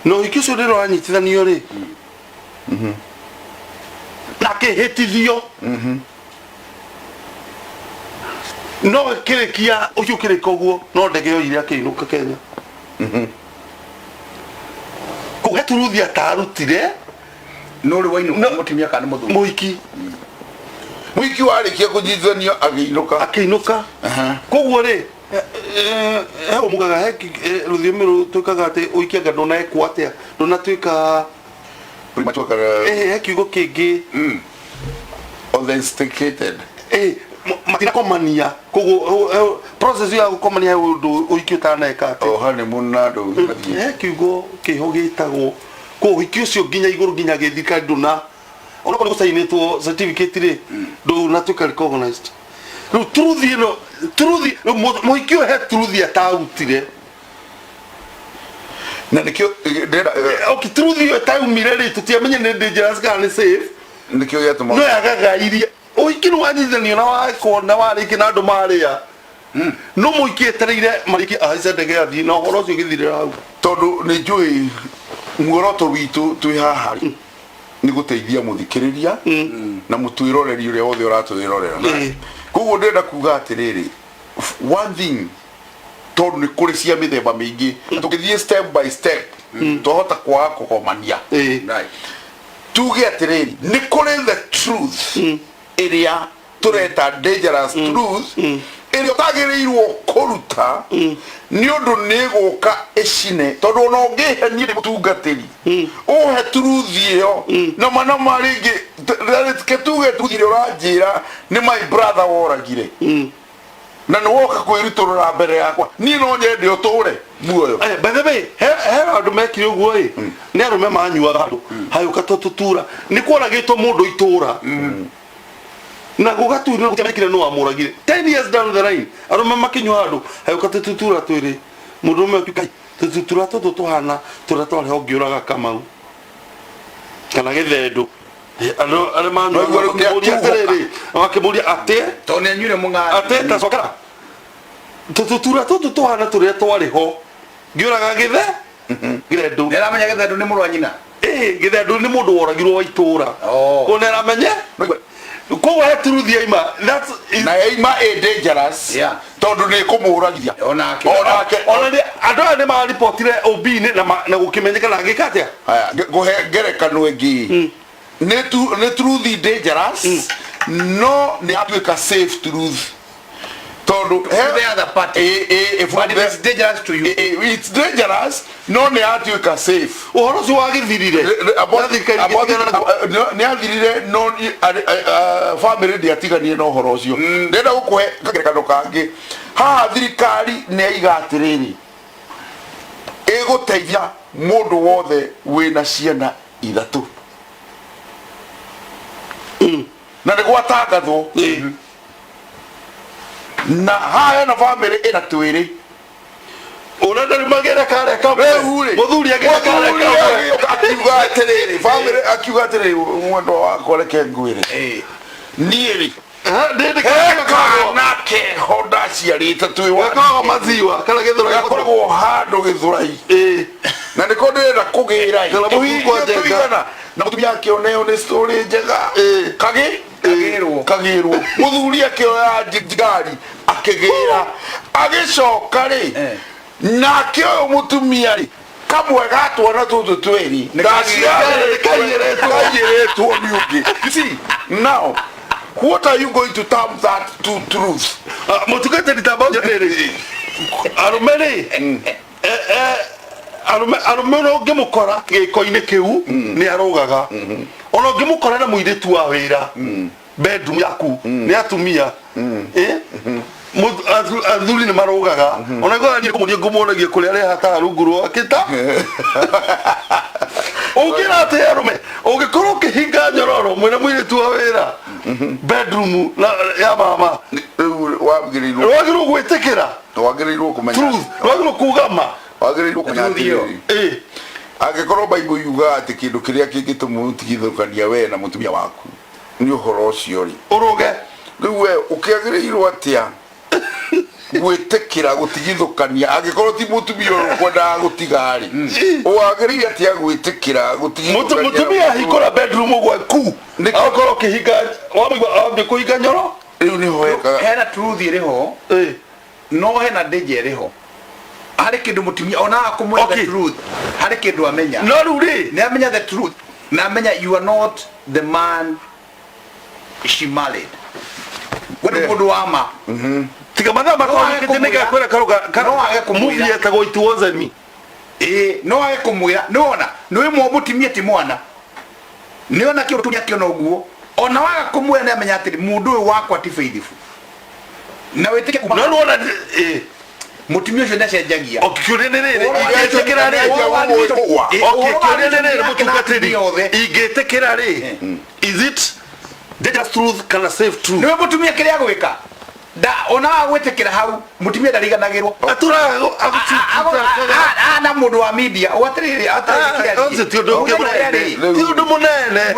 no ikicio riro anyitithanio ri na kihitithio no kirekia ukiukirika uguo no ndege yo iria kiinuka Kenya kugeturuthia tarutire no ri wainu mutumia kana muthu muiki wiki warikia kunyitithanio akiinuka koguo ri he umugaga he ruthiumi rutuikaga ati uikianga ndona ekwatia ndona tuika he kiugo kingi authenticated matina komania koguo process ya gukomania undu uikio taneka ati hani munado he kiugo kihogitagwo ko uikio cio nginya iguru nginya githika nduna ona ko gusainitwo certificate ri ndu na tuika recognized no truth muikio he truth atautire na nikio okay truth yo taumire ri tutiamenye ni dangerous kana ni safe nikio yatuma no yagagairie uikino wanyithanio na wakona wariki na andu maria no muikie tereire mariki aiza ndege athi na horo cio githirira hau tondu ni njui muoroto witu twi haha ni guteithia muthikiriria na mutwiroreri uria wothe uratwirorera koguo ndenda kuga atiriri one thing tondu ni kuri cia mithemba mingi tukithie step by step tuhota kwaga kugomania tuge atiriri ni kuri the truth iria tureta dangerous truth iria utagirirwo kuruta ni undu ni guka icine tondu no ngihenie mutungatiri uhe truth iyo na mana maringi ketuge tuthire uranjira ni my brother woragire na no woka kwiriturura mbere yakwa ni no nyende uture muoyo by the way he andu mekire uguo ri ni arume manyuaga andu hayuka tutura ni kwaragitwo mundu itura na gugaturira gutemekire no amuragire 10 years down the line arume makinywa andu hayuka tutura twiri mundu me kai tutura tuhana turatware hongiuraga Kamau kana githendu alo ale manu akimuria terere akimuria ate tone nyure munga ate tacoka tutura tuhana turia twari ho ngiuraga githe githendu nera menya githendu ni murwa nyina githendu ni mundu woragirwo wa itura ko nera menye Kwa he truth ya ima. That's na ima dangerous. Yeah. Tondu ni kumuragithia. Onake andå aya nä maripotire OB-inä na gå kä menyeka na gä katä haya nguhe ngerekano ĩngĩ nĩ truth dangerous no nĩ atuĩka safe truth tondu the other party. But it is dangerous to you. It's dangerous no nĩ atuĩka safe å horo å cio wagä thirire nĩ athirire no family ndiatiganie na ũhoro ũcio ndĩrenda gũkũhe kagerekano kangĩ haha thirikari nĩ aiga atĩrĩrĩ ĩgũteithia mũndũ wothe wĩna ciana ithatũ na nĩ gwatangathwo na haha hena family ĩna twĩrĩ ũrenda rĩu magĩre karĩa kamwe mũthuri agĩre karĩa kamwe akiuga atĩrĩrĩ family akiuga atĩrĩrĩ mwendwa wakwa reke ngwĩre niĩ-rĩ kana keho ndaciarĩte twĩwakaga mathiwa kana gĩthũrai gakoragwo handũ gĩthũrai na nĩko ndĩrenda kũgĩra tũigana na mũtumia akĩoneo nĩ story njega kagĩrwo mũthuri akĩoya ngari akĩgĩra agĩcoka-rĩ nake ũyũ mũtumia-rĩ kamwe gatwana tũtũ twĩrĩ kaiyĩrĩtwo nĩ ũngĩ. You see now what are you going to term that to truth? Mutukate nitabauja nere. Arumere. Arume no ngimukora giko-inĩ kĩu nĩ arogaga. Ona ngimukora na mũirĩtu wa wĩra. Bedroom yaku nĩ atumia. Athuri nĩ marogaga. Ona ngorani ngũmũragia kũrĩa arĩ hata rungu rwakĩta. Ũngĩra atĩ arume ũngĩkorwo ũkĩhinga nyororo mwĩna mũirĩtu wa wĩra bedroom ya mama wagĩrĩirwo gwĩtĩkĩra wagĩrĩirwo kũmenya truth wagĩrĩirwo kugama wagĩrĩirwo kũmenya atĩrĩrĩ angĩkorwo Bible yuga atĩ kĩndũ kĩrĩa kĩngĩtũma ũtigithũkania we na mũtumia waku nĩ ũhoro ũcio-rĩ ũrũge rĩu we ũkĩagĩrĩirwo atĩa gwĩtĩkĩra gũtigithũkania angĩkorwo ti mũtumia ũkwendaga gũtiga-rĩ wagĩrĩire atĩa gwĩtĩkĩra gũtigithũkania mũtumia hingũra bedroom gwaku akorwo ũkĩhinga wambia kũhinga nyoro rĩu nĩho hekaga hena truth ĩrĩho no hena danger ĩrĩho harĩ kĩndũ mũtumia onaga kũmwetha the truth harĩ kĩndũ amenya no rĩu-rĩ nĩ amenya the truth na amenya you are not the man she married wena mũndũ wa ma tiga mathaa makorwo kwĩra karuga movie etagwo It Wasn't Me no age kũmwĩra nĩwona nĩwĩmwe mũtumia ti mwana nĩona kĩo mũtumia kĩona ũguo ona waga kũmwĩra nĩ amenya atĩrĩ mũndũ ũyũ wakwa ti faithful na wĩtĩke kuma no nĩwona mũtumia ũcio ndacenjagia kĩũria nĩ rĩrĩ mũtungatĩri ingĩtĩkĩra rĩ is it dangerous truth kana safe truth nĩwe mũtumia kĩrĩa gwĩka ona gwĩtĩkĩra hau mũtumia ndariganagĩrwo na mũndũ wa media watirĩrĩ ti ũndũ mũnene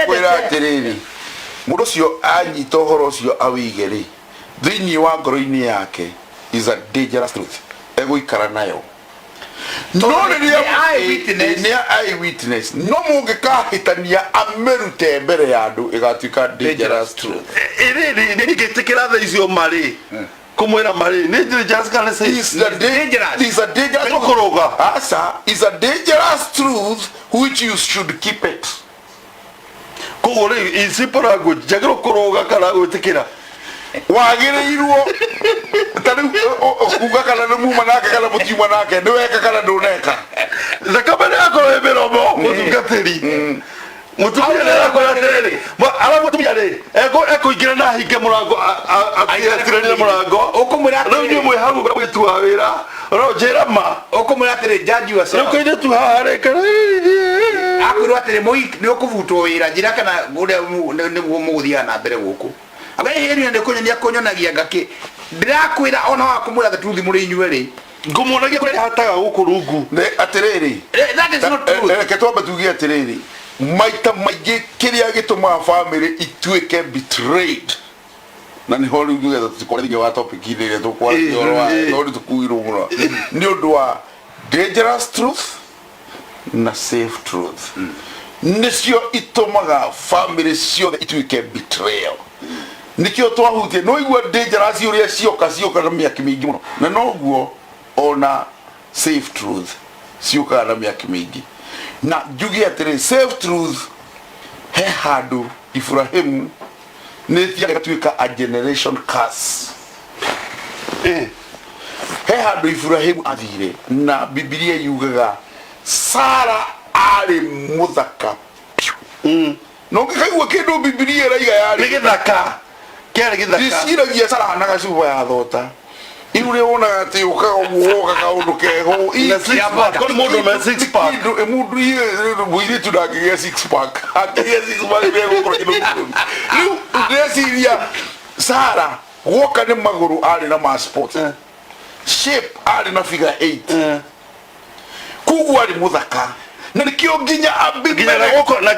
kwĩra atĩrĩrĩ mũndũ ũcio anyita ũhoro ũcio awĩige-rĩ thĩinĩ wa ngoro-inĩ yake is a dangerous truth egũikara nayo no nĩ eyewitness no mũngĩkahĩtania amĩrute mbere ya andũ ĩgatuĩka dangerous truth ĩrĩ nĩngĩtĩkĩra thaa icio marĩ kũmwĩra marĩ nĩ dangerous kana is a dangerous kũrũga asa is a dangerous truth which you should keep it koguo rĩ in simple language njagĩrĩirwo kũrũga kana gwĩtĩkĩra wagĩrĩirwo tarĩu kuga kana nĩ muma nake kana mũtiuma nake nĩweka kana ndũneka thakame nĩ yakorwo ĩ mĩromo mũtungatĩri mũtumia nĩ arakorwo atĩrĩrĩ arabu mũtumia rĩ ekũingĩra na hinge mũrango atirĩrĩre mũrango rĩu niĩ mwĩ hau mũirĩtu wa wĩra no njĩra ma ũkũmwĩra atĩrĩ judge yourself rĩu kairĩtu haha rĩ kana akwĩrwo atĩrĩ nĩ ũkũbutwo wĩra njĩra kana ũrĩa nĩguo mũgũthiaga na mbere gũkũ abehĩrĩo nĩ kũnyonia kũnyonagia ngakĩ ndĩrakwĩra ona wa kũmwĩra the truth mũrĩ inyuĩ-rĩ ngũmuonagia kũrĩa hataga gũkũ rungu atĩrĩrĩ reke twambe tuge atĩrĩrĩ maita maingĩ kĩrĩa gĩtũmaga family ituĩke betrayed na nĩho rĩu nĩgetha tũtikore thĩinĩ wa topic-inĩ ĩrĩa tũkwarĩria ũhoro wa tondũ tũkuirwo mũno nĩ ũndũ wa dangerous truth na safe truth nicio itumaga family ciothe ituike betrayal nikio twahutie no igua dangerous uria cioka na miaki mingi muno na noguo ona safe truth cioka na miaki mingi na jugi atire safe truth he handu Ibrahimu nithia gatuika a generation curse he handu Ibrahimu athire na Biblia yugaga Sara ari muthaka no ngikaigua kindu Biblia raiga yari githaka kiari githaka disiragia Sara na gacuba ya thota iure ona ati ukaguoka kaundu keho ko mundu me 6 pack mundu muire tudagiye 6 pack atiye 6 pack bego ko kindu riu ndesiria Sara woka ni maguru ari na passport shape ari na figure 8 kugu ari muthaka na nikio nginya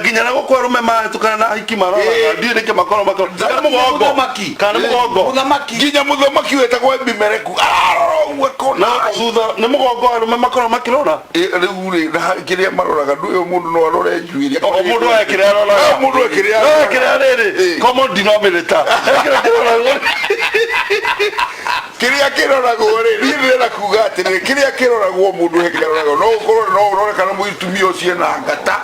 ginya na goko arume matukana na hiki marora ndire ke makoro kana mugongo nginya muthamaki wetagwo Abimeleku ararogwe kona thutha ni mugongo arume makoro makirora riu ri na kiria maroraga nduyo mundu no arore njuiri mundu ekire arora mundu ekire riri common denominator kiria kiroragwo ri rira kuga atiri kiria kiroragwo mundu hekiroragwo no ukorwo no urore kana muitumia ucio na ngata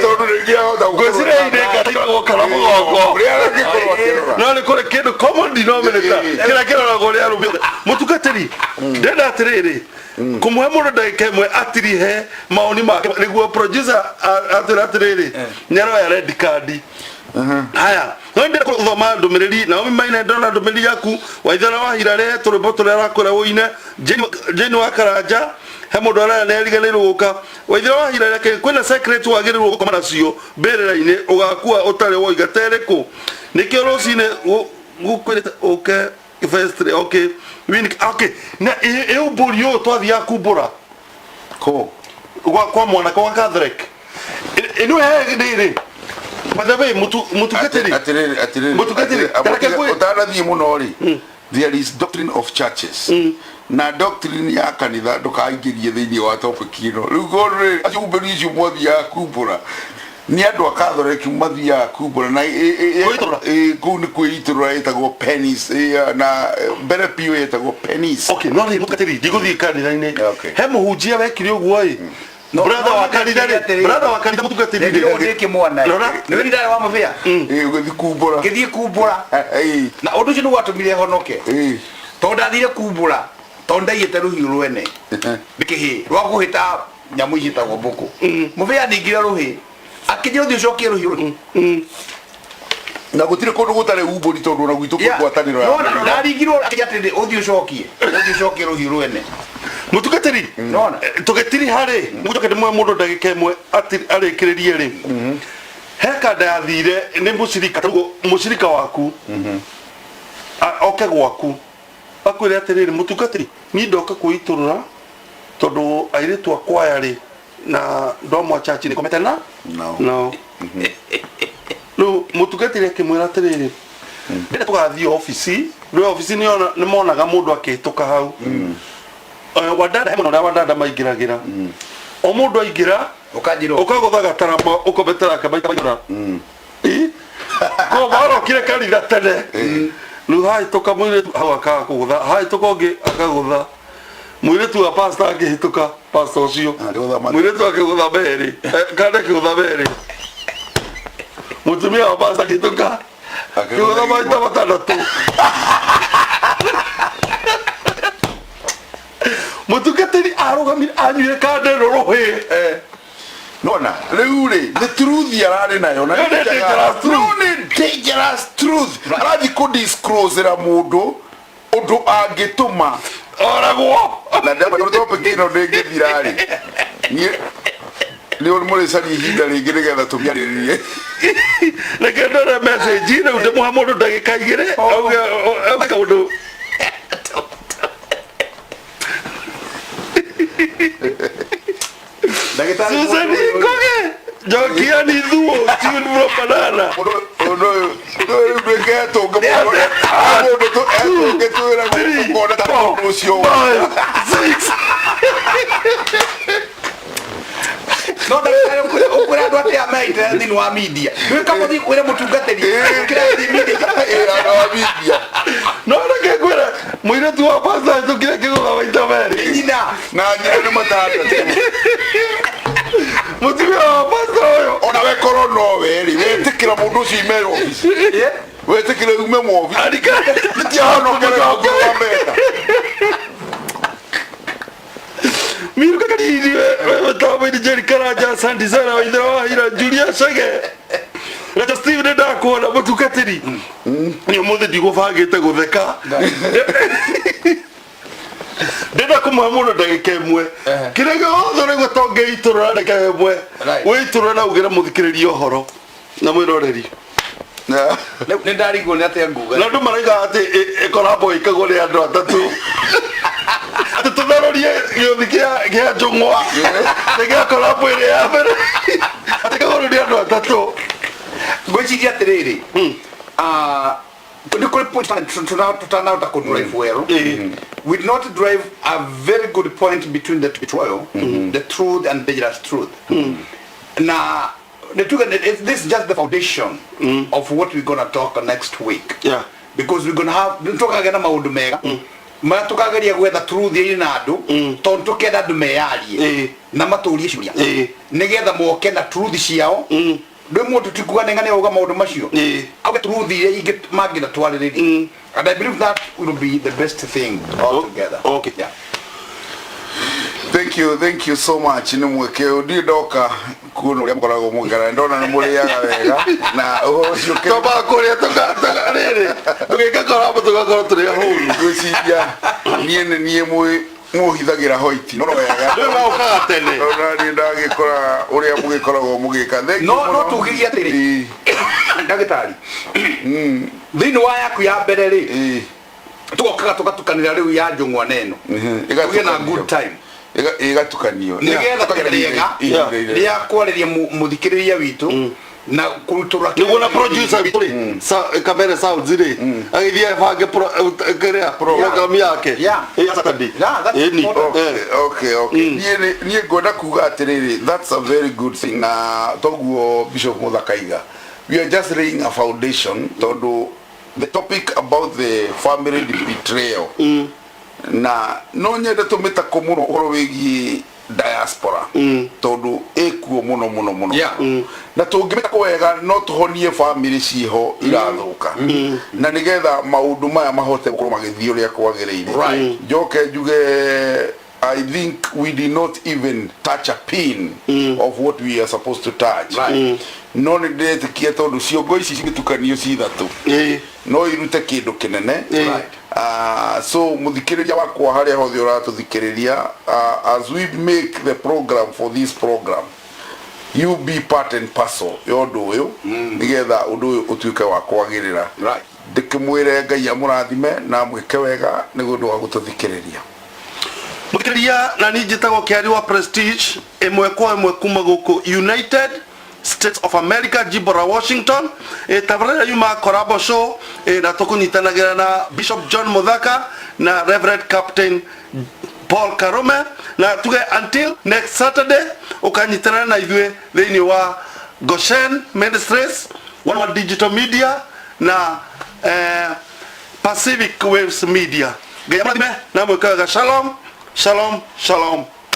tondu ringia hota gwicire inde ngata kana mugongo ria ngikorwo kirora no ni kore kindu common denominator kiria kiroragwo ri arumbi mutukatiri ndenda atiriri kumwe mundu ndagika imwe atirihe maoni make niguo producer atiriri nyaro ya red card haya no ndira kuthoma ndumiriri na maina ndona ndumiriri yaku waithana wa hirare turumbo turera kura uine jeni wa karanja he mundu arara ne riganirwo guka waithana wa hirare ke kwina secret wagirirwo gukoma nacio mberera-ini ugakua utari wo igatereku nikio rocine gukwirite okay first okay win okay na uburi yo twathia kumbura ko kwa mwana kwa Catholic inu he ndiri Madame mutukatiri mutukatiri utarathie muno ri there is doctrine of churches na doctrine ya kanitha ndukaingirie thiini wa topic ino riu gore acumbiri icio mwathia kumbura ni andu a Catholic mathia kumbura na ku ni kwiitura etagwo pennies na mbere pio etagwo pennies okay no ni mutukatiri diguthie kanitha-ini he muhunjia wekire uguo brother wa kanitha mutukatiri ndio kimwana ni wini ndare wa mavia githii kumbura na undu ucio ni watumire honoke tondu ndathire kumbura tondu ndaiyete ruhiu rwene bikihi rwa guhita nyamu igitagwo mbuku muvia ningire ruhi akije uthi ucokie ruhiu na gutire kundu gutare umburi tondu na gwitu kugwataniro ya no ndaringirwo akije atindi uthi ucokie ruhiu rwene mutukatiri nona tugetiri hari mutukatiri mwe mundu ndagika imwe arikiririe ri heka ndathire ni mucirika waku oke gwaku akwire atiriri mutukatiri ni ndoka kuiturura tondu airitu akwaya ri na ndomwa chachi ni kometana no no mutukatiri akimwira atiriri ndenda tugathie ofisi no ofisi ni monaga mundu akituka hau wadada he mundu wadada maingiragira o mundu aingira ukagutha gataramba ukobetera kabaita ko baro kire kanitha tene riu hai tuka mwire hau akaga kugutha hai tuka ungi akagutha mwire tu pastor akihituka pastor ucio mwire tu akigutha beri kana akigutha beri mutumia wa pastor akihituka akigutha maita matandatu mutukatiri arugamire anyire kandero rohi nona riu ri the truth yarari nayo na dangerous truth arathi ku disclose ra mundu undu angituma oragwo na ndaba ndo topic ino ndingithirari ni uri muri sari hinda ringi nigetha tumiaririe reke ndore message ino nde muhamudu ndagika igire au kaundu Susani koge jokia ni duo tiun bro banana no breke to gamo ado to eto ke to era ko na ta promotion 6 no da ukura do te ama right thini wa media we kama thi kwira mutungateri kira thi media wa media no reke kwira mwire tu wa pasta tukire kigo baita mere nyina na nyina ni matata mutumia wa pasta oyo ona we koro no weri wetikira mundu ucio email office wetikira ume mu office andika tiano kere kwa mbeta miruka kadiri we tabu ni Jerry Karaja Sandy Zara wa idara ira Julia Sage na Steve nda kuona mutungateri ni umuthi ndigubangite gutheka ndenda kumwamura ndagika imwe kirega othe ni gutonge iturura ndagika imwe witurura na ugira muthikiriria uhoro na mwiroreri ne ndarigo ne atia nguga na ndu maraiga ati ikorabo ikagwo ni andu atatu ati tutharorie githikia gia njungwa nigia korabo iri ya mbere ati kagwo ni andu atatu gwiciria atiriri ni kuri point tutanauta ku drive well we not drive a very good point between the betrayal the truth and dangerous truth na this is just the foundation of what we're gonna talk next week because we're gonna have talk again maundu mega ma tukageria gwetha truth iri na andu tondu tukenda andu meyarie na maturie ciuria nigetha moke na truth ciao ndwe mundu tikugane ngane uga maundu macio auge truth iri ingi mangina twaririria and I believe that will be the best thing altogether. Okay. Yeah. Thank you so much. Ni mweke udi doka kuno ya mkorago mugara ndona ni muriaga wega na ucio ke toba kuria toka riri tugika korabo tugakora turi huru gwiciria nie muhithagira hoiti no wega ndio maukaga tene ona ni ndagikora uria mugikoragwo mugika no tugiria atiri ndagitari thini wa yaku ya mbere ri tugokaga tugatukanira riu ya njungwa neno tugina good time igatukanio nigetha tugerega ria kwariria muthikiriria witu na kurutura niguo na producer witu kamera sound zire agithia bange program yake ya Saturday okay nie ngoda kuga atiriri that's a very good thing na toguo Bishop Muthakaiga we are just laying a foundation tondu the topic about the family betrayal na no nyende tumita komuno horo wigi diaspora tondu ekuo muno na tungimita kwega no tuhonie family ciho irathuka na nigetha maundu maya mahote gukorwo magithio uria kwagiriire njoke njuge I think we did not even touch a pin of what we are supposed to touch. No ni ndetikie tondu ciongo ici cigitukanio ci ithatu no irute kindu kinene so muthikiriria wakwa haria hothe uratuthikiriria as we make the program for this program you be part and parcel yondu uyu nigetha undu uyu utuike wa kwagirira ndikimwire Ngai amurathime na mwike wega nigundu wa gututhikiriria muthikiriria na ninjitagwo kiari wa Prestige imwe kwa imwe kuma guku United States of America jibora Washington tabarira yuma korabo show na tukunyitanagira na Bishop John Muthaka na Reverend Captain Paul Karume na tuge until next Saturday ukanyitana na ithwe thini wa Goshen Ministries One Digital Media na Pacific Waves Media gayamame na mwekaga shalom.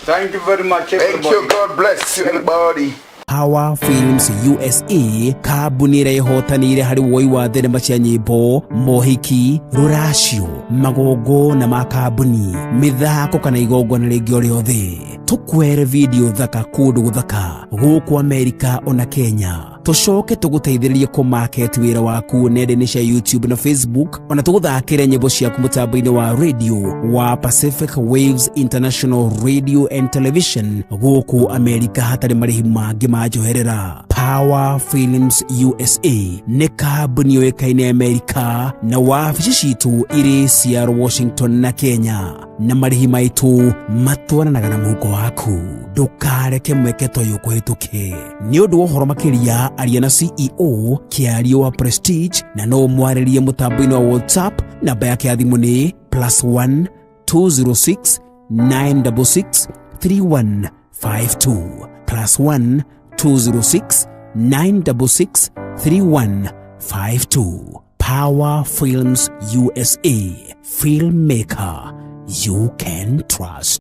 Thank you very much everybody. Thank you. God bless you everybody. Power Films USA kambuni ĩrĩa ĩhotanĩire harĩ woi wa thenema cia nyĩmbo, mohiki, rũracio, magongo na makambuni, mĩthako kana igongona rĩngĩ o rĩothe. Tũkwere video thaka kũndũ gũthaka gũkũ Amerika ona Kenya. Tucoke tuguteithĩrĩrie kũmarket wĩra waku nenda-inĩ cia YouTube na Facebook, ona tũgũthakĩre nyĩmbo ciaku mũtambo-inĩ wa radio wa Pacific Waves International Radio and Television gũkũ Amerika hatarĩ marĩhi mangĩ ma njoherera. Power Films USA nĩ kambuni yoĩkaine Amerika na wabici citũ irĩ Seattle, Washington na Kenya, na marĩhi maitũ matwaranaga na mũhuko waku. Ndũkareke mweke ta ũyũ kũhĩtũke. Nĩ ũndũ wa ũhoro makĩria aria na CEO Kiario wa Prestige na no mwarĩrie mũtambo-inĩ wa WhatsApp. Namba yake ya thimũ nĩ +1 206 966 3152 +1 206 966 3152. Power Films USA. Filmmaker you can trust.